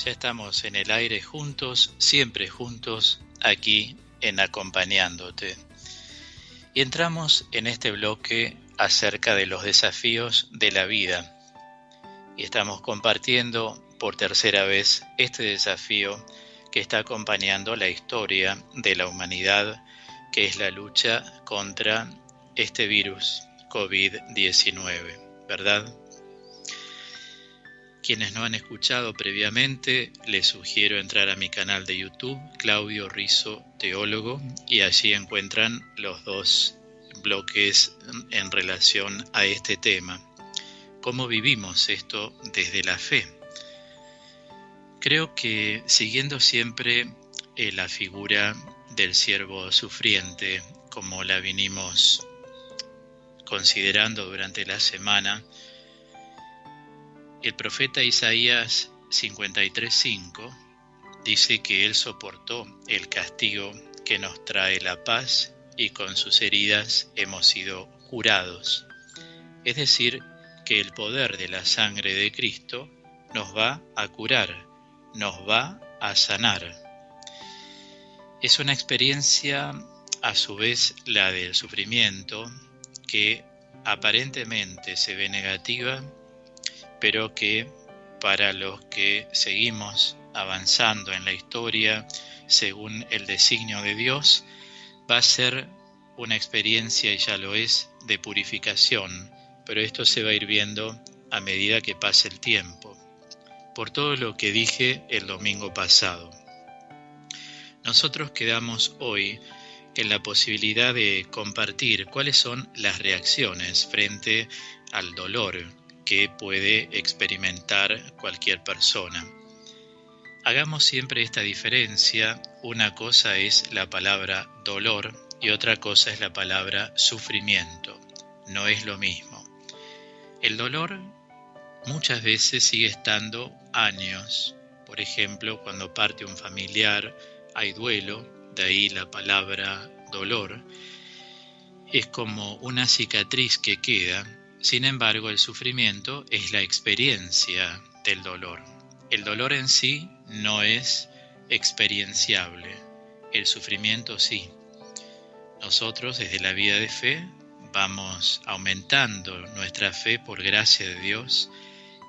Ya estamos en el aire juntos, siempre juntos, aquí en Acompañándote. Y entramos en este bloque acerca de los desafíos de la vida. Y estamos compartiendo por tercera vez este desafío que está acompañando la historia de la humanidad, que es la lucha contra este virus COVID-19, ¿verdad? Quienes no han escuchado previamente, les sugiero entrar a mi canal de YouTube, Claudio Rizzo Teólogo, y allí encuentran los dos bloques en relación a este tema. ¿Cómo vivimos esto desde la fe? Creo que siguiendo siempre la figura del siervo sufriente, como la vinimos considerando durante la semana, el profeta Isaías 53:5 dice que él soportó el castigo que nos trae la paz y con sus heridas hemos sido curados. Es decir, que el poder de la sangre de Cristo nos va a curar, nos va a sanar. Es una experiencia, a su vez, la del sufrimiento, que aparentemente se ve negativa, pero que para los que seguimos avanzando en la historia según el designio de Dios, va a ser una experiencia, y ya lo es, de purificación, pero esto se va a ir viendo a medida que pase el tiempo, por todo lo que dije el domingo pasado. Nosotros quedamos hoy en la posibilidad de compartir cuáles son las reacciones frente al dolor que puede experimentar cualquier persona. Hagamos siempre esta diferencia. Una cosa es la palabra dolor y otra cosa es la palabra sufrimiento. No es lo mismo. El dolor muchas veces sigue estando años. Por ejemplo, cuando parte un familiar hay duelo, de ahí la palabra dolor. Es como una cicatriz que queda. Sin embargo, el sufrimiento es la experiencia del dolor. El dolor en sí no es experienciable, el sufrimiento sí. Nosotros desde la vida de fe vamos aumentando nuestra fe por gracia de Dios,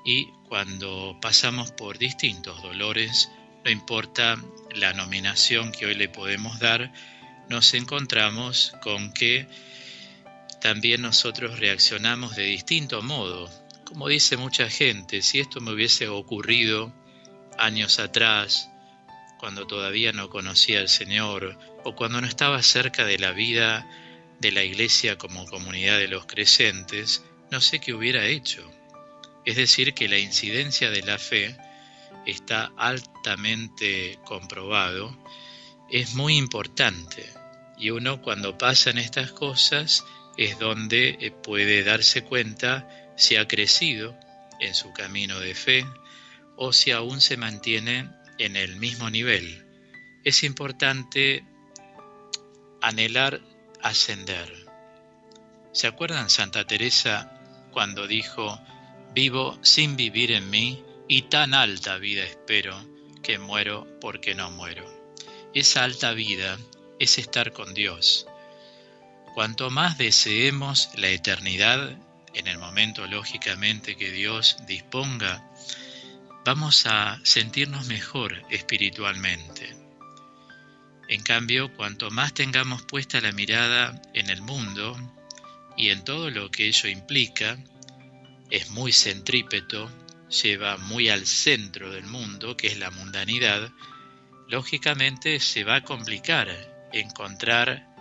y cuando pasamos por distintos dolores, no importa la nominación que hoy le podemos dar, nos encontramos con que también nosotros reaccionamos de distinto modo. Como dice mucha gente, si esto me hubiese ocurrido años atrás, cuando todavía no conocía al Señor, o cuando no estaba cerca de la vida de la iglesia como comunidad de los creyentes, no sé qué hubiera hecho. Es decir, que la incidencia de la fe está altamente comprobado, es muy importante, y uno cuando pasan estas cosas es donde puede darse cuenta si ha crecido en su camino de fe o si aún se mantiene en el mismo nivel. Es importante anhelar ascender. ¿Se acuerdan Santa Teresa cuando dijo: vivo sin vivir en mí y tan alta vida espero que muero porque no muero? Esa alta vida es estar con Dios. Cuanto más deseemos la eternidad, en el momento lógicamente que Dios disponga, vamos a sentirnos mejor espiritualmente. En cambio, cuanto más tengamos puesta la mirada en el mundo y en todo lo que ello implica, es muy centrípeto, lleva muy al centro del mundo, que es la mundanidad, lógicamente se va a complicar encontrar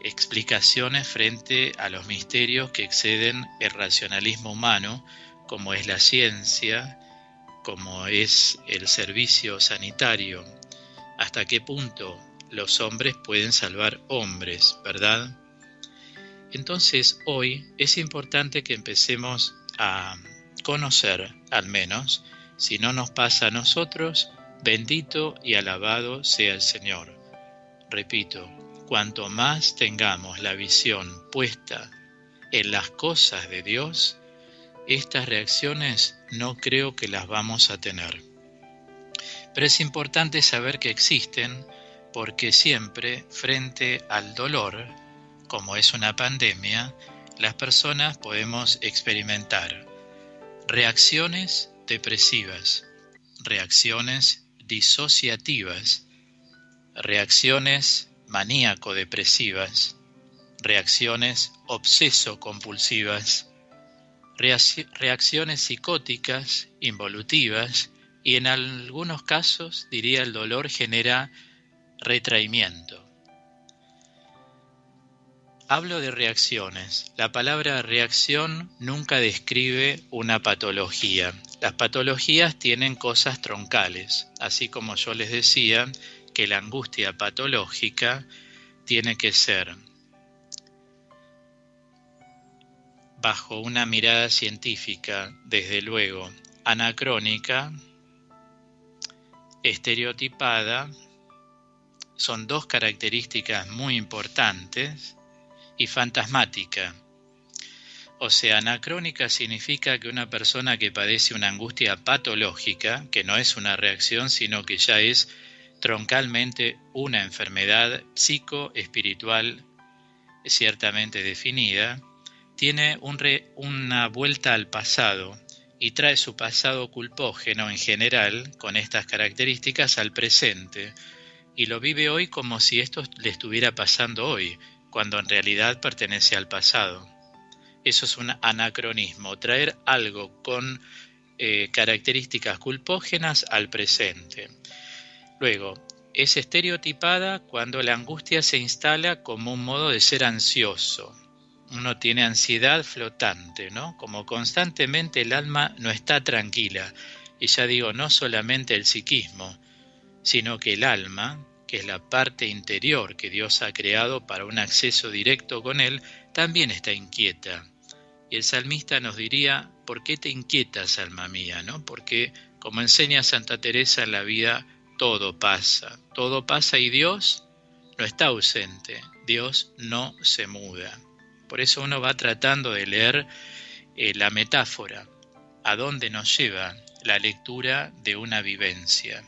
explicaciones frente a los misterios que exceden el racionalismo humano, como es la ciencia, como es el servicio sanitario. ¿Hasta qué punto los hombres pueden salvar hombres, verdad? Entonces, hoy es importante que empecemos a conocer, al menos, si no nos pasa a nosotros, bendito y alabado sea el Señor. Repito, cuanto más tengamos la visión puesta en las cosas de Dios, estas reacciones no creo que las vamos a tener. Pero es importante saber que existen porque siempre frente al dolor, como es una pandemia, las personas podemos experimentar reacciones depresivas, reacciones disociativas, reacciones maníaco-depresivas, reacciones obseso-compulsivas, reacciones psicóticas, involutivas, y en algunos casos, diría, el dolor genera retraimiento. Hablo de reacciones. La palabra reacción nunca describe una patología. Las patologías tienen cosas troncales, así como yo les decía que la angustia patológica tiene que ser, bajo una mirada científica, desde luego, anacrónica, estereotipada, son dos características muy importantes, y fantasmática. O sea, anacrónica significa que una persona que padece una angustia patológica, que no es una reacción, sino que ya es troncalmente una enfermedad psicoespiritual ciertamente definida, tiene una vuelta al pasado y trae su pasado culpógeno en general, con estas características, al presente, y lo vive hoy como si esto le estuviera pasando hoy, cuando en realidad pertenece al pasado. Eso es un anacronismo, traer algo con características culpógenas al presente. Luego, es estereotipada cuando la angustia se instala como un modo de ser ansioso. Uno tiene ansiedad flotante, ¿no? Como constantemente el alma no está tranquila. Y ya digo, no solamente el psiquismo, sino que el alma, que es la parte interior que Dios ha creado para un acceso directo con Él, también está inquieta. Y el salmista nos diría, ¿por qué te inquietas, alma mía? ¿No? Porque, como enseña Santa Teresa en la vida, todo pasa y Dios no está ausente, Dios no se muda. Por eso uno va tratando de leer la metáfora, a dónde nos lleva la lectura de una vivencia.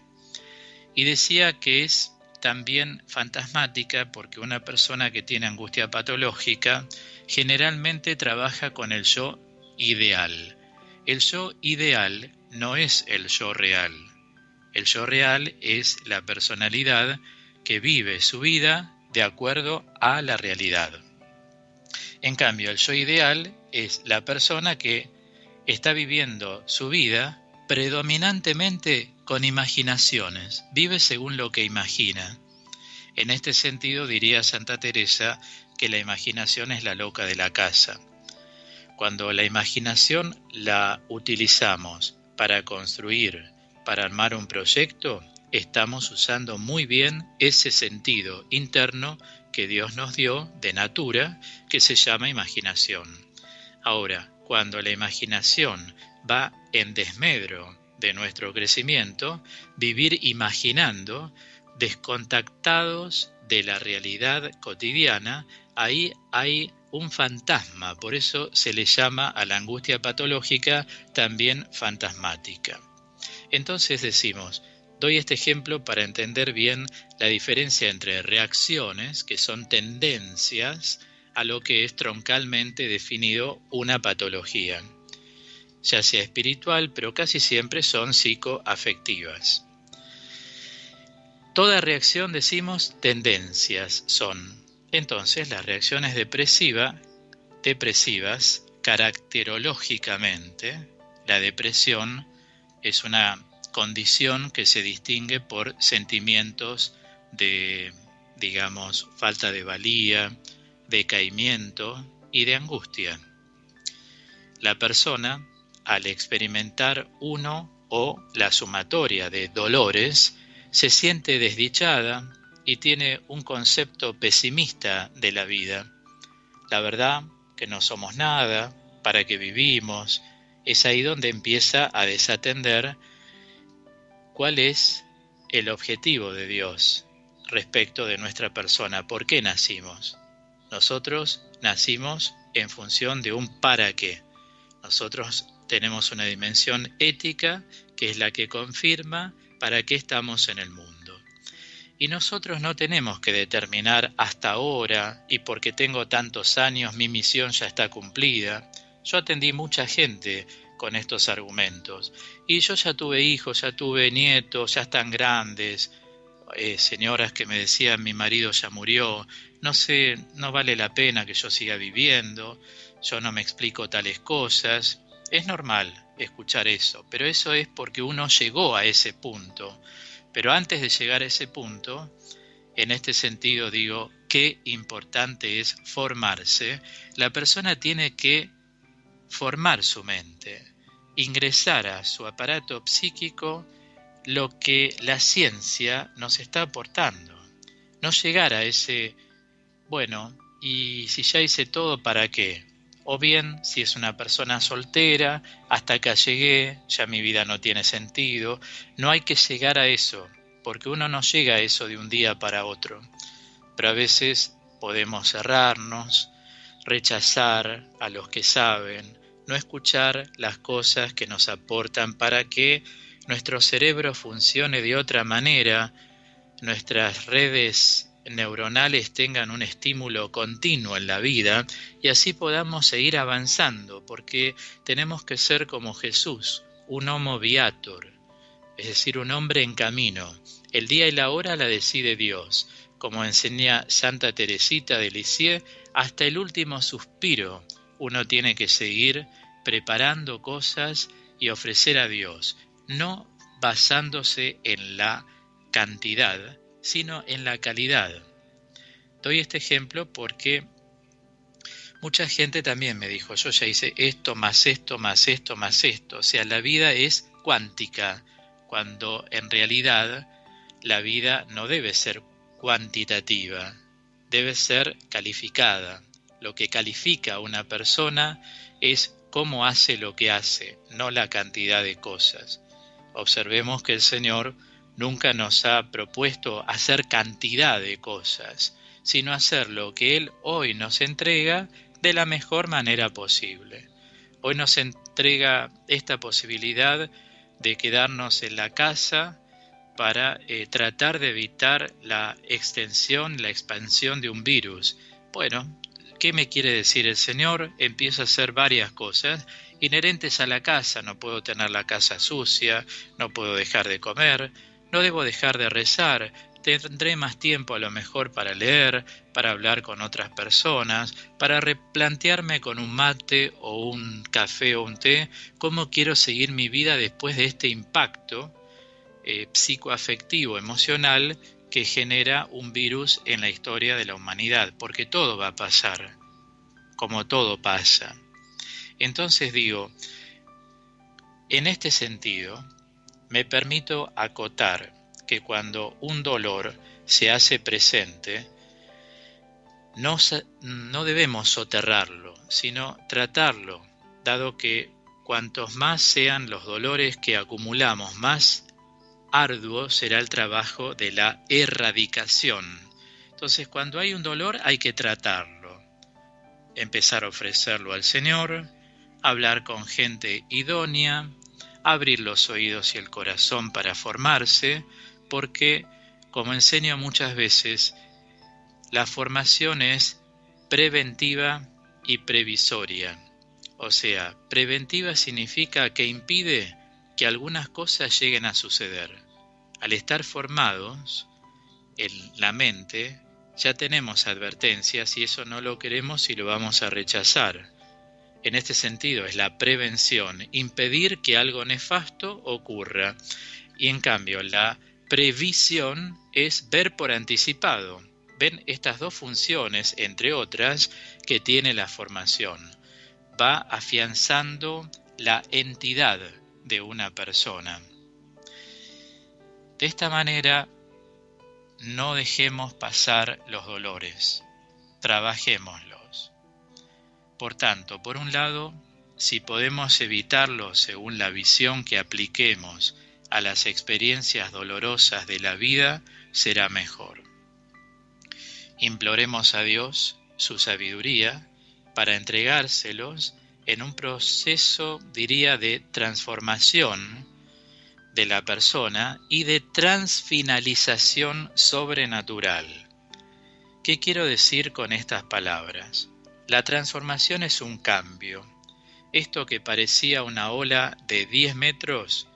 Y decía que es también fantasmática porque una persona que tiene angustia patológica generalmente trabaja con el yo ideal. El yo ideal no es el yo real. El yo real es la personalidad que vive su vida de acuerdo a la realidad. En cambio, el yo ideal es la persona que está viviendo su vida predominantemente con imaginaciones, vive según lo que imagina. En este sentido diría Santa Teresa que la imaginación es la loca de la casa. Cuando la imaginación la utilizamos para construir, para armar un proyecto, estamos usando muy bien ese sentido interno que Dios nos dio de natura, que se llama imaginación. Ahora, cuando la imaginación va en desmedro de nuestro crecimiento, vivir imaginando, descontactados de la realidad cotidiana, ahí hay un fantasma, por eso se le llama a la angustia patológica también fantasmática. Entonces decimos, doy este ejemplo para entender bien la diferencia entre reacciones, que son tendencias, a lo que es troncalmente definido una patología, ya sea espiritual, pero casi siempre son psicoafectivas. Toda reacción, decimos, tendencias son. Entonces, las reacciones depresivas, caracterológicamente, la depresión es una condición que se distingue por sentimientos de, digamos, falta de valía, decaimiento y de angustia. La persona, al experimentar uno o la sumatoria de dolores, se siente desdichada y tiene un concepto pesimista de la vida. La verdad que no somos nada, para qué vivimos, es ahí donde empieza a desatender cuál es el objetivo de Dios respecto de nuestra persona. ¿Por qué nacimos? Nosotros nacimos en función de un para qué. Nosotros tenemos una dimensión ética que es la que confirma ¿para qué estamos en el mundo? Y nosotros no tenemos que determinar hasta ahora, y porque tengo tantos años, mi misión ya está cumplida. Yo atendí mucha gente con estos argumentos, y yo ya tuve hijos, ya tuve nietos, ya están grandes, señoras que me decían, mi marido ya murió, no sé, no vale la pena que yo siga viviendo, yo no me explico tales cosas. Es normal escuchar eso, pero eso es porque uno llegó a ese punto. Pero antes de llegar a ese punto, en este sentido digo, qué importante es formarse. La persona tiene que formar su mente, ingresar a su aparato psíquico lo que la ciencia nos está aportando. No llegar a ese, bueno, y si ya hice todo, ¿para qué? O bien, si es una persona soltera, hasta acá llegué, ya mi vida no tiene sentido. No hay que llegar a eso, porque uno no llega a eso de un día para otro. Pero a veces podemos cerrarnos, rechazar a los que saben, no escuchar las cosas que nos aportan para que nuestro cerebro funcione de otra manera, nuestras redes neuronales tengan un estímulo continuo en la vida y así podamos seguir avanzando, porque tenemos que ser como Jesús, un homo viator, es decir, un hombre en camino. El día y la hora la decide Dios, como enseña Santa Teresita de Lisieux, hasta el último suspiro uno tiene que seguir preparando cosas y ofrecer a Dios, no basándose en la cantidad, sino en la calidad. Doy este ejemplo porque mucha gente también me dijo, yo ya hice esto, más esto, más esto, más esto. O sea, la vida es cuántica, cuando en realidad la vida no debe ser cuantitativa, debe ser calificada. Lo que califica a una persona es cómo hace lo que hace, no la cantidad de cosas. Observemos que el Señor nunca nos ha propuesto hacer cantidad de cosas, sino hacer lo que Él hoy nos entrega de la mejor manera posible. Hoy nos entrega esta posibilidad de quedarnos en la casa para tratar de evitar la extensión, la expansión de un virus. Bueno, ¿qué me quiere decir el Señor? Empiezo a hacer varias cosas inherentes a la casa. No puedo tener la casa sucia, no puedo dejar de comer, no debo dejar de rezar, tendré más tiempo a lo mejor para leer, para hablar con otras personas, para replantearme con un mate o un café o un té cómo quiero seguir mi vida después de este impacto psicoafectivo, emocional que genera un virus en la historia de la humanidad, porque todo va a pasar, como todo pasa. Entonces digo, en este sentido, me permito acotar que cuando un dolor se hace presente, no debemos soterrarlo, sino tratarlo, dado que cuantos más sean los dolores que acumulamos, más arduo será el trabajo de la erradicación. Entonces, cuando hay un dolor hay que tratarlo, empezar a ofrecerlo al Señor, hablar con gente idónea, abrir los oídos y el corazón para formarse, porque, como enseño muchas veces, la formación es preventiva y previsoria. O sea, preventiva significa que impide que algunas cosas lleguen a suceder. Al estar formados en la mente, ya tenemos advertencias y eso no lo queremos y lo vamos a rechazar. En este sentido es la prevención, impedir que algo nefasto ocurra. Y en cambio la previsión es ver por anticipado. Ven estas dos funciones, entre otras, que tiene la formación. Va afianzando la entidad de una persona. De esta manera, no dejemos pasar los dolores, trabajémoslos. Por tanto, por un lado, si podemos evitarlo según la visión que apliquemos a las experiencias dolorosas de la vida, será mejor. Imploremos a Dios su sabiduría para entregárselos en un proceso, diría, de transformación, de la persona y de transfinalización sobrenatural. ¿Qué quiero decir con estas palabras? La transformación es un cambio. Esto que parecía una ola de 10 metros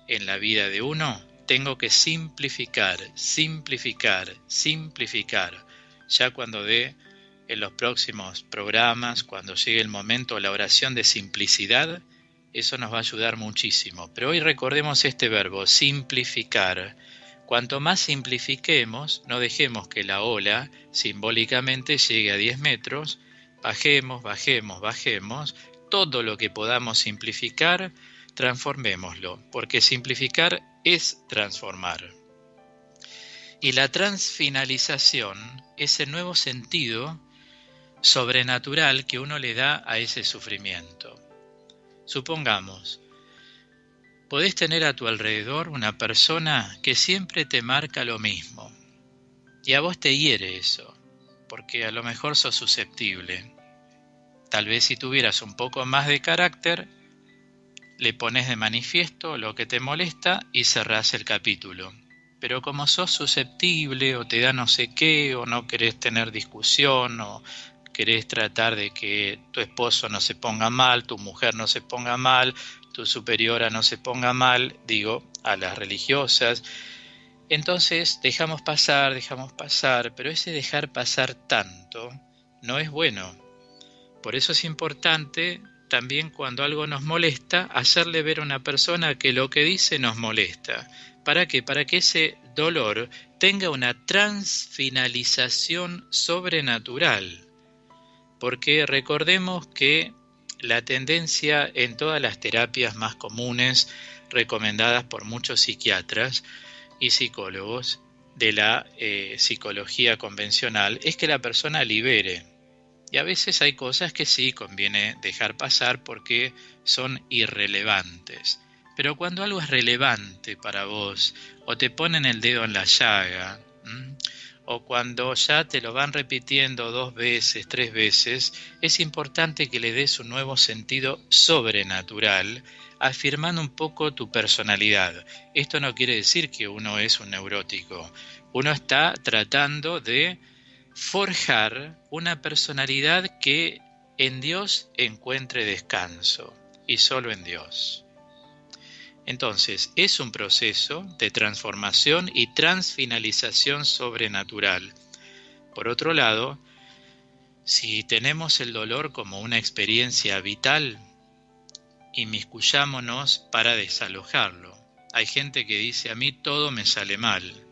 en la vida de uno, tengo que simplificar. Ya cuando en los próximos programas, cuando llegue el momento, la oración de simplicidad, eso nos va a ayudar muchísimo. Pero hoy recordemos este verbo, simplificar. Cuanto más simplifiquemos, no dejemos que la ola simbólicamente llegue a 10 metros, bajemos, todo lo que podamos simplificar, transformémoslo, porque simplificar es transformar. Y la transfinalización es el nuevo sentido sobrenatural que uno le da a ese sufrimiento. Supongamos, podés tener a tu alrededor una persona que siempre te marca lo mismo, y a vos te hiere eso, porque a lo mejor sos susceptible. Tal vez si tuvieras un poco más de carácter, le pones de manifiesto lo que te molesta y cerrás el capítulo. Pero como sos susceptible o te da no sé qué, o no querés tener discusión, o querés tratar de que tu esposo no se ponga mal, tu mujer no se ponga mal, tu superiora no se ponga mal, digo, a las religiosas, entonces dejamos pasar, pero ese dejar pasar tanto no es bueno. Por eso es importante también cuando algo nos molesta, hacerle ver a una persona que lo que dice nos molesta. ¿Para qué? Para que ese dolor tenga una transfinalización sobrenatural. Porque recordemos que la tendencia en todas las terapias más comunes, recomendadas por muchos psiquiatras y psicólogos de la psicología convencional, es que la persona libere. Y a veces hay cosas que sí conviene dejar pasar porque son irrelevantes. Pero cuando algo es relevante para vos, o te ponen el dedo en la llaga, o cuando ya te lo van repitiendo 2 veces, 3 veces, es importante que le des un nuevo sentido sobrenatural, afirmando un poco tu personalidad. Esto no quiere decir que uno es un neurótico. Uno está tratando de forjar una personalidad que en Dios encuentre descanso, y solo en Dios. Entonces, es un proceso de transformación y transfinalización sobrenatural. Por otro lado, si tenemos el dolor como una experiencia vital, inmiscuyámonos para desalojarlo. Hay gente que dice, a mí todo me sale mal.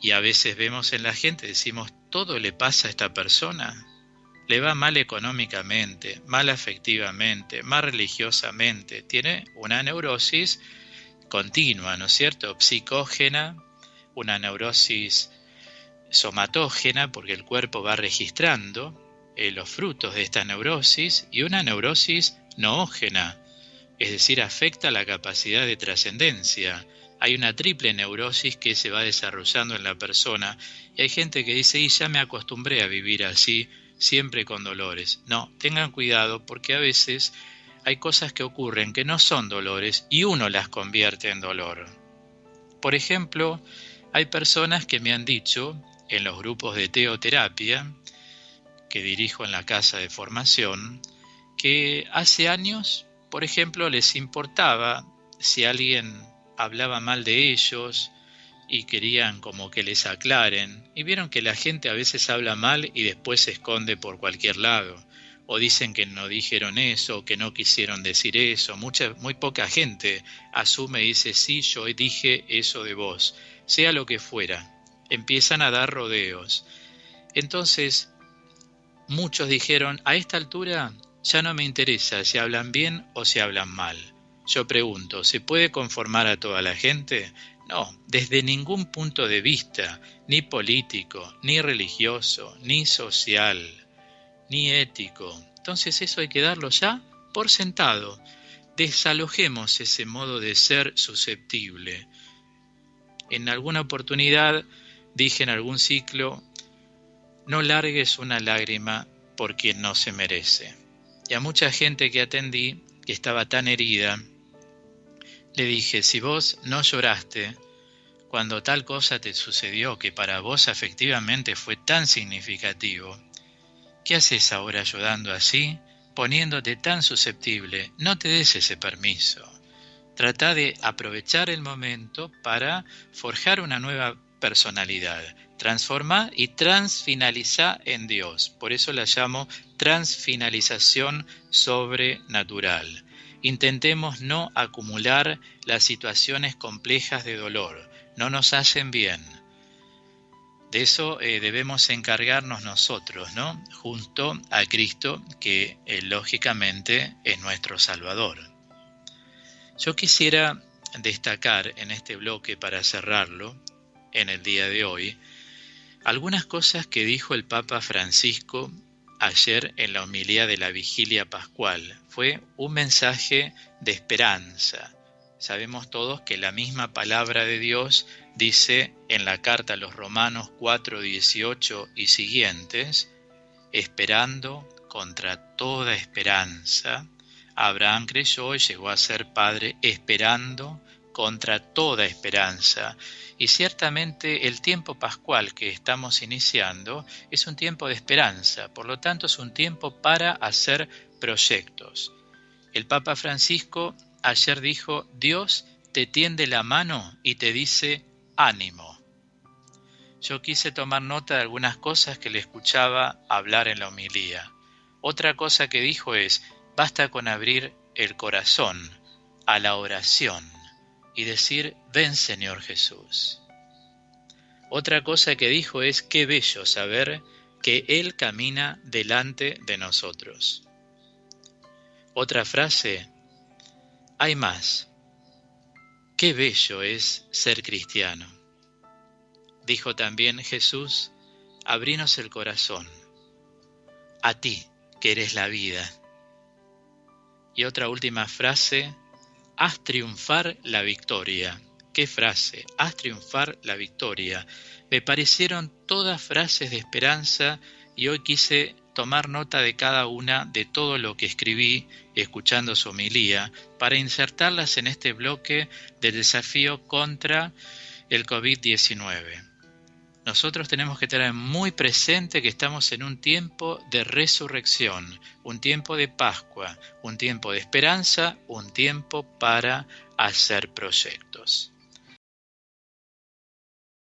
Y a veces vemos en la gente, decimos, ¿todo le pasa a esta persona? Le va mal económicamente, mal afectivamente, mal religiosamente. Tiene una neurosis continua, ¿no es cierto? Psicógena, una neurosis somatógena, porque el cuerpo va registrando los frutos de esta neurosis, y una neurosis noógena, es decir, afecta la capacidad de trascendencia. Hay una triple neurosis que se va desarrollando en la persona, y hay gente que dice, y ya me acostumbré a vivir así, siempre con dolores. No, tengan cuidado porque a veces hay cosas que ocurren que no son dolores y uno las convierte en dolor. Por ejemplo, hay personas que me han dicho en los grupos de teoterapia que dirijo en la casa de formación, que hace años, por ejemplo, les importaba si alguien hablaba mal de ellos y querían como que les aclaren, y vieron que la gente a veces habla mal y después se esconde por cualquier lado, o dicen que no dijeron eso, que no quisieron decir eso. Muy poca gente asume y dice, sí, yo dije eso de vos, sea lo que fuera. Empiezan a dar rodeos. Entonces, muchos dijeron, a esta altura ya no me interesa si hablan bien o si hablan mal. Yo pregunto, ¿se puede conformar a toda la gente? No, desde ningún punto de vista, ni político, ni religioso, ni social, ni ético. Entonces eso hay que darlo ya por sentado. Desalojemos ese modo de ser susceptible. En alguna oportunidad dije en algún ciclo, no largues una lágrima por quien no se merece. Y a mucha gente que atendí, que estaba tan herida, Le dije, si vos no lloraste cuando tal cosa te sucedió que para vos efectivamente fue tan significativo, ¿qué haces ahora llorando así, poniéndote tan susceptible? No te des ese permiso. Trata de aprovechar el momento para forjar una nueva personalidad. Transforma y transfinaliza en Dios. Por eso la llamo transfinalización sobrenatural. Intentemos no acumular las situaciones complejas de dolor. No nos hacen bien. De eso debemos encargarnos nosotros, ¿no? Junto a Cristo, que lógicamente es nuestro Salvador. Yo quisiera destacar en este bloque, para cerrarlo, en el día de hoy, algunas cosas que dijo el Papa Francisco ayer en la homilía de la Vigilia Pascual. Fue un mensaje de esperanza. Sabemos todos que la misma palabra de Dios dice en la carta a los Romanos 4:18 y siguientes, esperando contra toda esperanza, Abraham creyó y llegó a ser padre esperando contra toda esperanza. Y ciertamente el tiempo pascual que estamos iniciando es un tiempo de esperanza, por lo tanto es un tiempo para hacer proyectos. El Papa Francisco ayer dijo, Dios te tiende la mano y te dice, ánimo. Yo quise tomar nota de algunas cosas que le escuchaba hablar en la homilía. Otra cosa que dijo es, basta con abrir el corazón a la oración y decir, ven Señor Jesús. Otra cosa que dijo es, qué bello saber que Él camina delante de nosotros. Otra frase, hay más, qué bello es ser cristiano. Dijo también Jesús, abrinos el corazón, a ti que eres la vida. Y otra última frase, haz triunfar la victoria. ¿Qué frase? Haz triunfar la victoria. Me parecieron todas frases de esperanza y hoy quise tomar nota de cada una de todo lo que escribí escuchando su homilía para insertarlas en este bloque del desafío contra el COVID-19. Nosotros tenemos que tener muy presente que estamos en un tiempo de resurrección, un tiempo de Pascua, un tiempo de esperanza, un tiempo para hacer proyectos.